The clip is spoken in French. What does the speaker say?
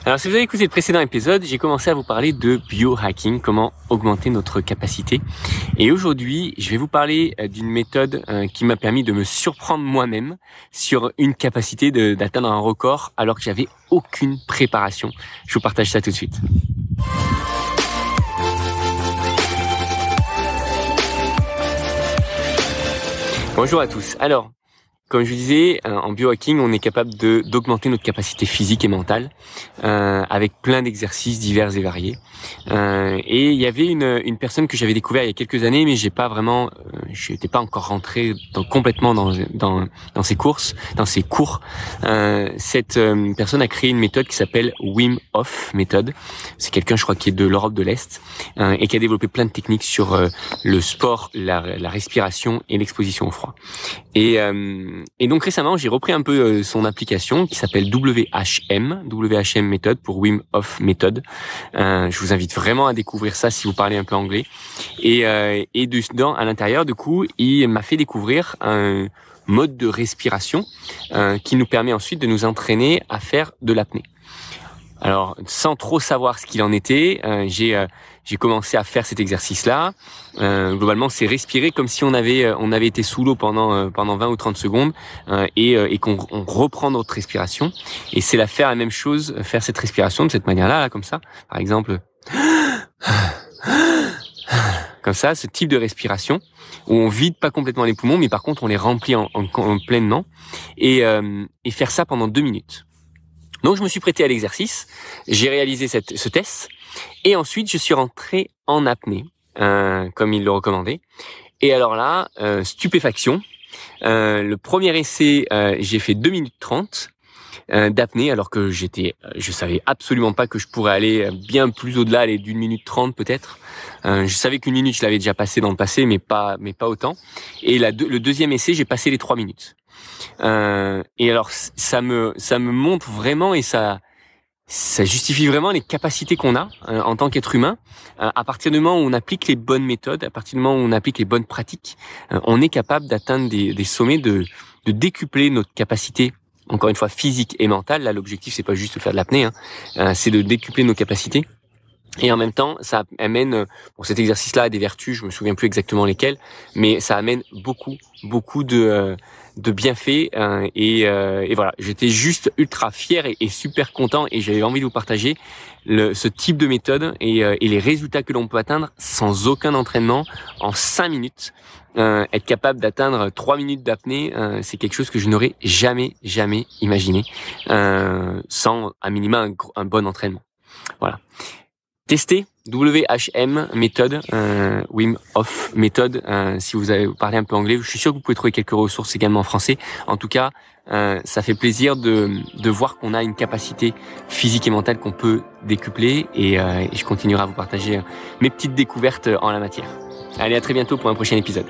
Alors, si vous avez écouté le précédent épisode, j'ai commencé à vous parler de biohacking, comment augmenter notre capacité. Et aujourd'hui, je vais vous parler d'une méthode qui m'a permis de me surprendre moi-même sur une capacité d'atteindre un record alors que j'avais aucune préparation. Je vous partage ça tout de suite. Bonjour à tous. Alors, comme je vous disais, en biohacking, on est capable d'augmenter notre capacité physique et mentale avec plein d'exercices divers et variés. Et il y avait une personne que j'avais découvert il y a quelques années, mais je n'étais pas encore rentré complètement dans ses cours. Cette personne a créé une méthode qui s'appelle Wim Hof méthode. C'est quelqu'un, je crois, qui est de l'Europe de l'Est et qui a développé plein de techniques sur le sport, la respiration et l'exposition au froid. Et donc récemment, j'ai repris un peu son application qui s'appelle WHM méthode pour Wim Hof méthode. Je vous invite vraiment à découvrir ça si vous parlez un peu anglais. Et à l'intérieur, du coup, il m'a fait découvrir un mode de respiration qui nous permet ensuite de nous entraîner à faire de l'apnée. Alors, sans trop savoir ce qu'il en était, j'ai commencé à faire cet exercice-là. Globalement, c'est respirer comme si on avait été sous l'eau pendant 20 ou 30 secondes et qu'on reprend notre respiration. Et c'est faire la même chose, faire cette respiration de cette manière-là, là, comme ça. Par exemple, comme ça, ce type de respiration où on vide pas complètement les poumons, mais par contre on les remplit en pleinement et faire ça pendant 2 minutes. Donc je me suis prêté à l'exercice, j'ai réalisé ce test et ensuite je suis rentré en apnée comme il le recommandait. Et alors là, stupéfaction. Le premier essai, j'ai fait 2 minutes 30 d'apnée alors que je savais absolument pas que je pourrais aller bien plus au-delà, aller d'1 minute 30 peut-être. Je savais qu'une minute je l'avais déjà passé dans le passé, mais pas autant. Et le deuxième essai, j'ai passé les 3 minutes. Et alors ça me montre vraiment et ça justifie vraiment les capacités qu'on a en tant qu'être humain. À partir du moment où on applique les bonnes méthodes, à partir du moment où on applique les bonnes pratiques, on est capable d'atteindre des sommets, de décupler notre capacité, encore une fois physique et mentale. Là, l'objectif c'est pas juste de faire de l'apnée, c'est de décupler nos capacités. Et en même temps, ça amène, cet exercice-là a des vertus, je me souviens plus exactement lesquelles, mais ça amène beaucoup de bienfaits et voilà, j'étais juste ultra fier et super content et j'avais envie de vous partager ce type de méthode et les résultats que l'on peut atteindre sans aucun entraînement en 5 minutes. Être capable d'atteindre 3 minutes d'apnée, c'est quelque chose que je n'aurais jamais imaginé sans à minima un bon entraînement. Voilà. Testez WHM méthode, Wim Hof méthode. Si vous avez parlé un peu anglais, je suis sûr que vous pouvez trouver quelques ressources également en français. En tout cas, ça fait plaisir de voir qu'on a une capacité physique et mentale qu'on peut décupler et je continuerai à vous partager mes petites découvertes en la matière. Allez, à très bientôt pour un prochain épisode.